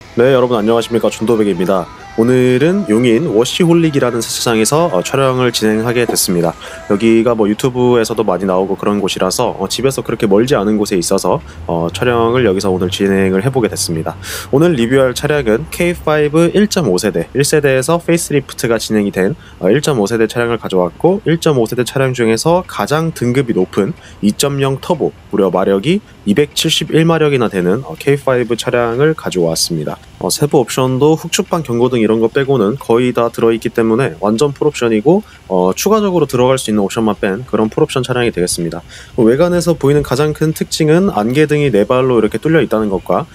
네, 여러분 안녕하십니까. 준도백입니다. 오늘은 용인 워시홀릭이라는 세차장에서 촬영을 진행하게 됐습니다. 여기가 뭐 유튜브에서도 많이 나오고 그런 곳이라서 집에서 그렇게 멀지 않은 곳에 있어서 촬영을 여기서 오늘 진행을 해보게 됐습니다. 오늘 리뷰할 차량은 K5 1.5세대 1세대에서 페이스리프트가 진행이 된 1.5세대 차량을 가져왔고, 1.5세대 차량 중에서 가장 등급이 높은 2.0 터보, 무려 마력이 271마력이나 되는 K5 차량을 가져왔습니다. 세부 옵션도 흑축방 경고등 이런 거 빼고는 거의 다 들어있기 때문에 완전 풀옵션이고, 추가적으로 들어갈 수 있는 옵션만 뺀 그런 풀옵션 차량이 되겠습니다. 외관에서 보이는 가장 큰 특징은 안개등이 4발로 이렇게 뚫려 있다는 것과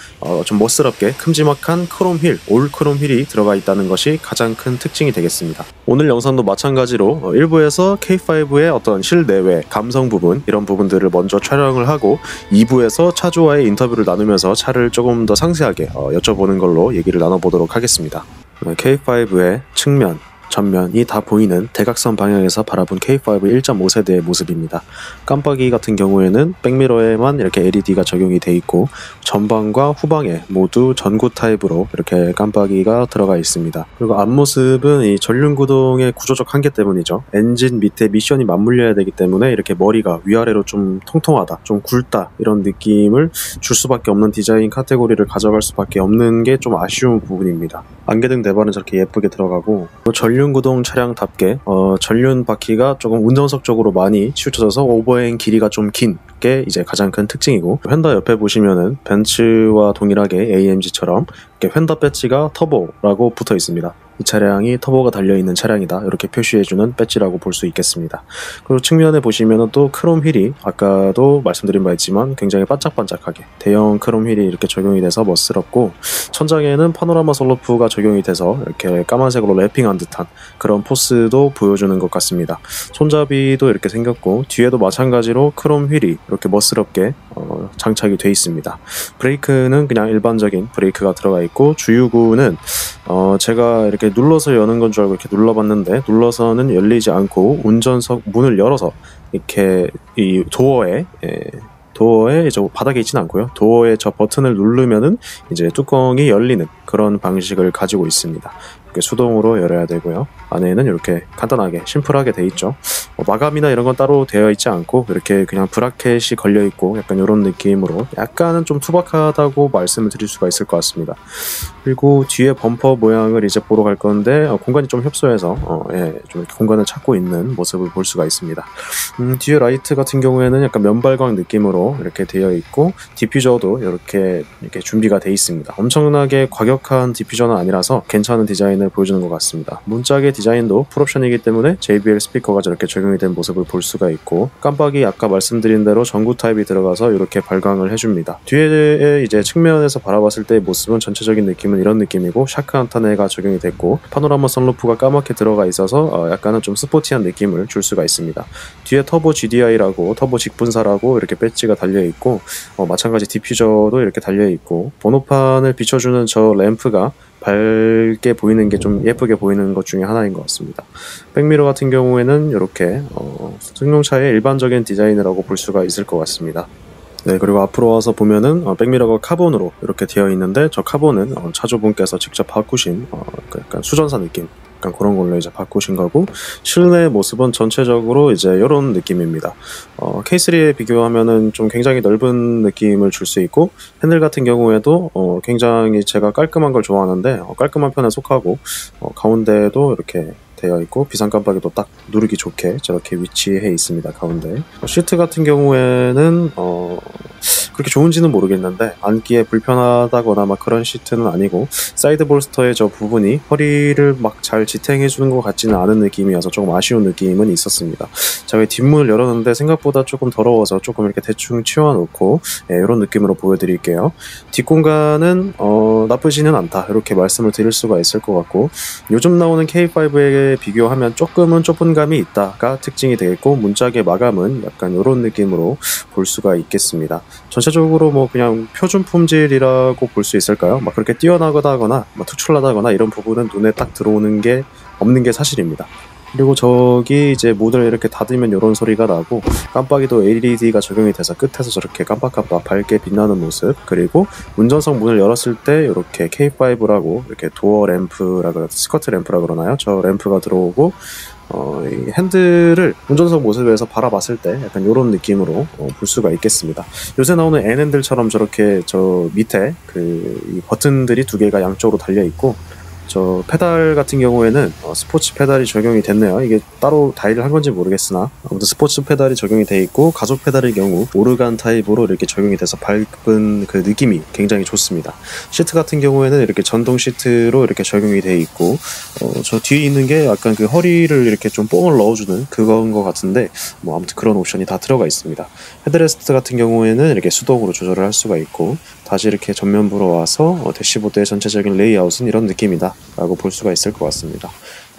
좀 멋스럽게 큼지막한 크롬 휠, 올 크롬 휠이 들어가 있다는 것이 가장 큰 특징이 되겠습니다. 오늘 영상도 마찬가지로 1부에서 K5의 어떤 실내외, 감성 부분 이런 부분들을 먼저 촬영을 하고, 2부에서 차주와의 인터뷰를 나누면서 차를 조금 더 상세하게 여쭤보는 걸로 얘기를 나눠보도록 하겠습니다. K5의 측면, 전면이 다 보이는 대각선 방향에서 바라본 K5 1.5세대의 모습입니다. 깜빡이 같은 경우에는 백미러에만 이렇게 LED가 적용이 되어 있고, 전방과 후방에 모두 전구 타입으로 이렇게 깜빡이가 들어가 있습니다. 그리고 앞모습은 이 전륜구동의 구조적 한계 때문이죠. 엔진 밑에 미션이 맞물려야 되기 때문에 이렇게 머리가 위아래로 좀 통통하다, 좀 굵다 이런 느낌을 줄 수밖에 없는 디자인 카테고리를 가져갈 수밖에 없는 게 좀 아쉬운 부분입니다. 안개등 대발은 저렇게 예쁘게 들어가고, 전륜구동 차량답게 전륜 바퀴가 조금 운전석 쪽으로 많이 치우쳐져서 오버행 길이가 좀 긴 게 이제 가장 큰 특징이고, 휀다 옆에 보시면은 벤츠와 동일하게 AMG처럼 이렇게 휀다 배지가 터보라고 붙어 있습니다. 이 차량이 터보가 달려있는 차량이다 이렇게 표시해주는 배지라고 볼 수 있겠습니다. 그리고 측면에 보시면은 또 크롬 휠이 아까도 말씀드린 바 있지만 굉장히 반짝반짝하게 대형 크롬 휠이 이렇게 적용이 돼서 멋스럽고, 천장에는 파노라마 선루프가 적용이 돼서 이렇게 까만색으로 랩핑한 듯한 그런 포스도 보여주는 것 같습니다. 손잡이도 이렇게 생겼고, 뒤에도 마찬가지로 크롬 휠이 이렇게 멋스럽게 장착이 되어 있습니다. 브레이크는 그냥 일반적인 브레이크가 들어가 있고, 주유구는 제가 이렇게 눌러서 여는 건 줄 알고 이렇게 눌러봤는데, 눌러서는 열리지 않고 운전석 문을 열어서 이렇게 이 도어에 이제 바닥에 있지는 않고요. 도어에 저 버튼을 누르면은 이제 뚜껑이 열리는 그런 방식을 가지고 있습니다. 이렇게 수동으로 열어야 되고요. 안에는 이렇게 간단하게 심플하게 돼 있죠. 마감이나 이런 건 따로 되어 있지 않고 이렇게 그냥 브라켓이 걸려 있고, 약간 이런 느낌으로 약간은 좀 투박하다고 말씀을 드릴 수가 있을 것 같습니다. 그리고 뒤에 범퍼 모양을 이제 보러 갈 건데, 공간이 좀 협소해서 좀 이렇게 공간을 찾고 있는 모습을 볼 수가 있습니다. 뒤에 라이트 같은 경우에는 약간 면발광 느낌으로 이렇게 되어 있고, 디퓨저도 이렇게 준비가 되어 있습니다. 엄청나게 과격한 디퓨저는 아니라서 괜찮은 디자인을 보여주는 것 같습니다. 문짝의 디자인도 풀옵션이기 때문에 JBL 스피커가 저렇게 적용이 된 모습을 볼 수가 있고, 깜빡이 아까 말씀드린 대로 전구 타입이 들어가서 이렇게 발광을 해줍니다. 뒤에 이제 측면에서 바라봤을 때의 모습은 전체적인 느낌은 이런 느낌이고, 샤크 안테나가 적용이 됐고, 파노라마 선루프가 까맣게 들어가 있어서 약간은 좀 스포티한 느낌을 줄 수가 있습니다. 뒤에 터보 GDI라고, 터보 직분사라고 이렇게 배지가 달려있고, 마찬가지 디퓨저도 이렇게 달려있고, 번호판을 비춰주는 저 램프가 밝게 보이는 게 좀 예쁘게 보이는 것 중에 하나인 것 같습니다. 백미러 같은 경우에는 이렇게 승용차의 일반적인 디자인이라고 볼 수가 있을 것 같습니다. 네, 그리고 앞으로 와서 보면은 백미러가 카본으로 이렇게 되어 있는데, 저 카본은 차주분께서 직접 바꾸신 약간 수전사 느낌, 약간 그런 걸로 이제 바꾸신 거고, 실내 모습은 전체적으로 이제 이런 느낌입니다. K3에 비교하면은 좀 굉장히 넓은 느낌을 줄 수 있고, 핸들 같은 경우에도 굉장히 제가 깔끔한 걸 좋아하는데 깔끔한 편에 속하고, 가운데도 이렇게 되어 있고, 비상 깜빡이도 딱 누르기 좋게 저렇게 위치해 있습니다. 가운데 시트 같은 경우에는 그렇게 좋은지는 모르겠는데, 앉기에 불편하다거나 막 그런 시트는 아니고, 사이드 볼스터의 저 부분이 허리를 막 잘 지탱해 주는 것 같지는 않은 느낌이어서 조금 아쉬운 느낌은 있었습니다. 제가 뒷문을 열었는데 생각보다 조금 더러워서 조금 이렇게 대충 치워놓고 이런 느낌으로 보여드릴게요. 뒷공간은 나쁘지는 않다 이렇게 말씀을 드릴 수가 있을 것 같고, 요즘 나오는 K5에 비교하면 조금은 좁은 감이 있다가 특징이 되겠고, 문짝의 마감은 약간 이런 느낌으로 볼 수가 있겠습니다. 전체적으로 뭐 그냥 표준 품질이라고 볼 수 있을까요? 막 그렇게 뛰어나거나 막 특출나다거나 이런 부분은 눈에 딱 들어오는 게 없는 게 사실입니다. 그리고 저기 이제 문을 이렇게 닫으면 이런 소리가 나고, 깜빡이도 LED가 적용이 돼서 끝에서 저렇게 깜빡깜빡 밝게 빛나는 모습, 그리고 운전석 문을 열었을 때 이렇게 K5라고 이렇게 도어 램프라 스커트 램프라 그러나요? 저 램프가 들어오고, 이 핸들을 운전석 모습에서 바라봤을 때 약간 이런 느낌으로 볼 수가 있겠습니다. 요새 나오는 N핸들처럼 저렇게 저 밑에 이 버튼들이 두 개가 양쪽으로 달려 있고, 저 페달 같은 경우에는 스포츠 페달이 적용이 됐네요. 이게 따로 다이를 한 건지 모르겠으나 아무튼 스포츠 페달이 적용이 돼 있고, 가속 페달의 경우 오르간 타입으로 이렇게 적용이 돼서 밟은 그 느낌이 굉장히 좋습니다. 시트 같은 경우에는 이렇게 전동 시트로 이렇게 적용이 돼 있고, 저 뒤에 있는 게 약간 그 허리를 이렇게 좀 뽕을 넣어주는 그건 것 같은데, 뭐 아무튼 그런 옵션이 다 들어가 있습니다. 헤드레스트 같은 경우에는 이렇게 수동으로 조절을 할 수가 있고, 다시 이렇게 전면부로 와서 대시보드의 전체적인 레이아웃은 이런 느낌이다 라고 볼 수가 있을 것 같습니다.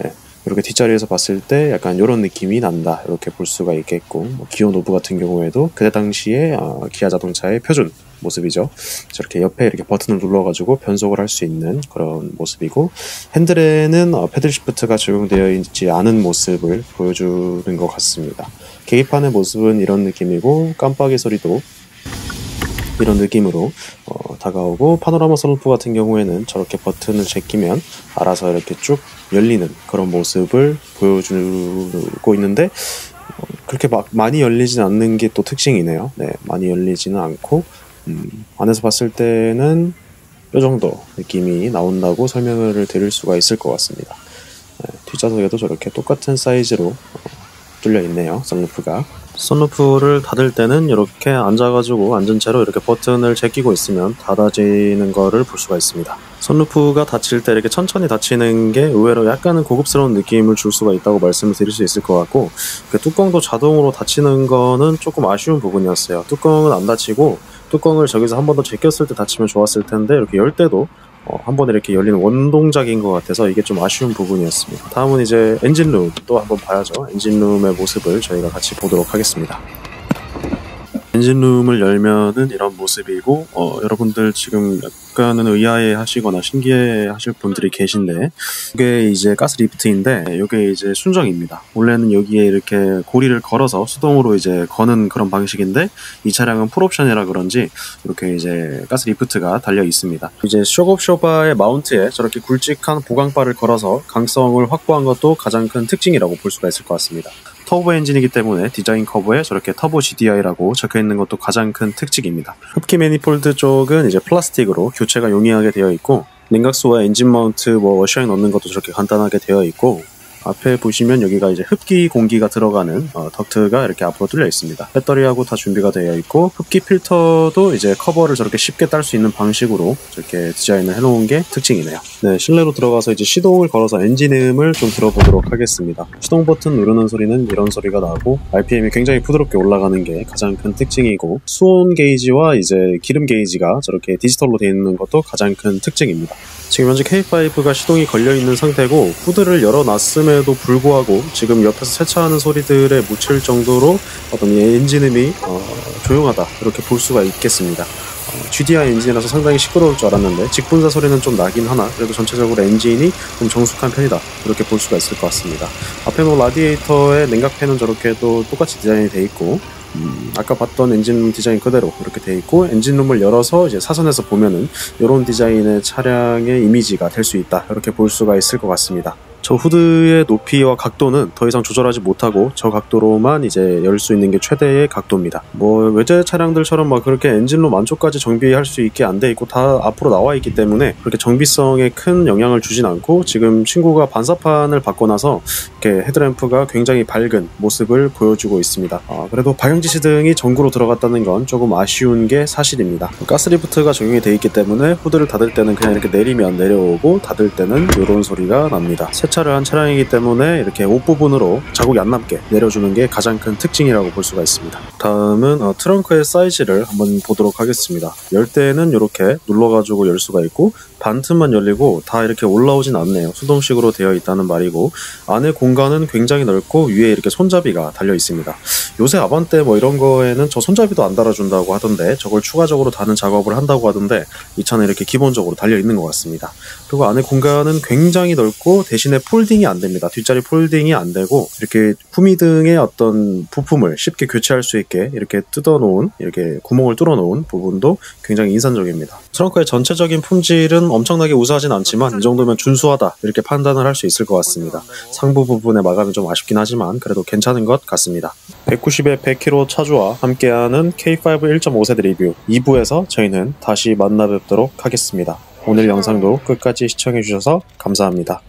네, 이렇게 뒷자리에서 봤을 때 약간 이런 느낌이 난다 이렇게 볼 수가 있겠고, 기어 노브 같은 경우에도 그때 당시에 기아 자동차의 표준 모습이죠. 저렇게 옆에 이렇게 버튼을 눌러가지고 변속을 할 수 있는 그런 모습이고, 핸들에는 패들 시프트가 적용되어 있지 않은 모습을 보여주는 것 같습니다. 계기판의 모습은 이런 느낌이고, 깜빡이 소리도 이런 느낌으로 다가오고, 파노라마 선루프 같은 경우에는 저렇게 버튼을 제끼면 알아서 이렇게 쭉 열리는 그런 모습을 보여주고 있는데, 그렇게 막 많이 열리진 않는 게 또 특징이네요. 네, 많이 열리지는 않고, 안에서 봤을 때는 이 정도 느낌이 나온다고 설명을 드릴 수가 있을 것 같습니다. 네, 뒷좌석에도 저렇게 똑같은 사이즈로 뚫려 있네요, 선루프가. 선루프를 닫을 때는 이렇게 앉아가지고 앉은 채로 이렇게 버튼을 제끼고 있으면 닫아지는 거를 볼 수가 있습니다. 선루프가 닫힐 때 이렇게 천천히 닫히는 게 의외로 약간은 고급스러운 느낌을 줄 수가 있다고 말씀을 드릴 수 있을 것 같고, 뚜껑도 자동으로 닫히는 거는 조금 아쉬운 부분이었어요. 뚜껑은 안 닫히고, 뚜껑을 저기서 한 번 더 제꼈을 때 닫히면 좋았을 텐데, 이렇게 열 때도 한 번에 이렇게 열리는 원동작인 것 같아서 이게 좀 아쉬운 부분이었습니다. 다음은 이제 엔진룸 또 한번 봐야죠. 엔진룸의 모습을 저희가 같이 보도록 하겠습니다. 엔진룸을 열면은 이런 모습이고, 여러분들 지금 약간은 의아해 하시거나 신기해 하실 분들이 계신데, 이게 이제 가스 리프트인데, 이게 이제 순정입니다. 원래는 여기에 이렇게 고리를 걸어서 수동으로 이제 거는 그런 방식인데, 이 차량은 풀옵션이라 그런지 이렇게 이제 가스 리프트가 달려 있습니다. 이제 쇼업쇼바의 마운트에 저렇게 굵직한 보강바를 걸어서 강성을 확보한 것도 가장 큰 특징이라고 볼 수가 있을 것 같습니다. 터보 엔진이기 때문에 디자인 커브에 저렇게 터보 GDI라고 적혀있는 것도 가장 큰 특징입니다. 흡기 매니폴드 쪽은 이제 플라스틱으로 교체가 용이하게 되어 있고, 냉각수와 엔진 마운트 워셔에 넣는 것도 저렇게 간단하게 되어 있고, 앞에 보시면 여기가 이제 흡기 공기가 들어가는 덕트가 이렇게 앞으로 뚫려 있습니다. 배터리하고 다 준비가 되어 있고, 흡기 필터도 이제 커버를 저렇게 쉽게 딸 수 있는 방식으로 저렇게 디자인을 해놓은 게 특징이네요. 네, 실내로 들어가서 이제 시동을 걸어서 엔진음을 좀 들어보도록 하겠습니다. 시동 버튼 누르는 소리는 이런 소리가 나고, RPM이 굉장히 부드럽게 올라가는 게 가장 큰 특징이고, 수온 게이지와 이제 기름 게이지가 저렇게 디지털로 되어 있는 것도 가장 큰 특징입니다. 지금 현재 K5가 시동이 걸려있는 상태고, 후드를 열어놨음에도 불구하고 지금 옆에서 세차하는 소리들에 묻힐 정도로 어떤 엔진음이 조용하다 이렇게 볼 수가 있겠습니다. GDI 엔진이라서 상당히 시끄러울 줄 알았는데 직분사 소리는 좀 나긴 하나, 그래도 전체적으로 엔진이 좀 정숙한 편이다 이렇게 볼 수가 있을 것 같습니다. 앞에 라디에이터의 냉각팬은 저렇게 또 똑같이 디자인이 돼 있고, 아까 봤던 엔진룸 디자인 그대로 이렇게 돼 있고, 엔진룸을 열어서 이제 사선에서 보면은 이런 디자인의 차량의 이미지가 될 수 있다 이렇게 볼 수가 있을 것 같습니다. 저 후드의 높이와 각도는 더 이상 조절하지 못하고 저 각도로만 이제 열 수 있는 게 최대의 각도입니다. 외제 차량들처럼 막 그렇게 엔진룸 안쪽까지 정비할 수 있게 안 돼 있고 다 앞으로 나와 있기 때문에 그렇게 정비성에 큰 영향을 주진 않고, 지금 친구가 반사판을 받고 나서 이렇게 헤드램프가 굉장히 밝은 모습을 보여주고 있습니다. 그래도 방향지시등이 전구로 들어갔다는 건 조금 아쉬운 게 사실입니다. 가스리프트가 적용이 돼 있기 때문에 후드를 닫을 때는 그냥 이렇게 내리면 내려오고, 닫을 때는 이런 소리가 납니다. 세차를 한 차량이기 때문에 이렇게 옷부분으로 자국이 안 남게 내려주는 게 가장 큰 특징이라고 볼 수가 있습니다. 다음은 트렁크의 사이즈를 한번 보도록 하겠습니다. 열 때는 이렇게 눌러가지고 열 수가 있고, 반 틈만 열리고 다 이렇게 올라오진 않네요. 수동식으로 되어 있다는 말이고, 안에 공간은 굉장히 넓고 위에 이렇게 손잡이가 달려 있습니다. 요새 아반떼 뭐 이런 거에는 저 손잡이도 안 달아준다고 하던데, 저걸 추가적으로 다는 작업을 한다고 하던데, 이 차는 이렇게 기본적으로 달려 있는 것 같습니다. 그리고 안에 공간은 굉장히 넓고 대신에 폴딩이 안 됩니다. 뒷자리 폴딩이 안 되고, 이렇게 후미등의 어떤 부품을 쉽게 교체할 수 있게 이렇게 뜯어놓은, 이렇게 구멍을 뚫어놓은 부분도 굉장히 인상적입니다. 트렁크의 전체적인 품질은 엄청나게 우수하진 않지만 이 정도면 준수하다 이렇게 판단을 할 수 있을 것 같습니다. 상부 부분의 마감이 좀 아쉽긴 하지만 그래도 괜찮은 것 같습니다. 190에 100km 차주와 함께하는 K5 1.5세대 리뷰 2부에서 저희는 다시 만나 뵙도록 하겠습니다. 오늘 영상도 끝까지 시청해주셔서 감사합니다.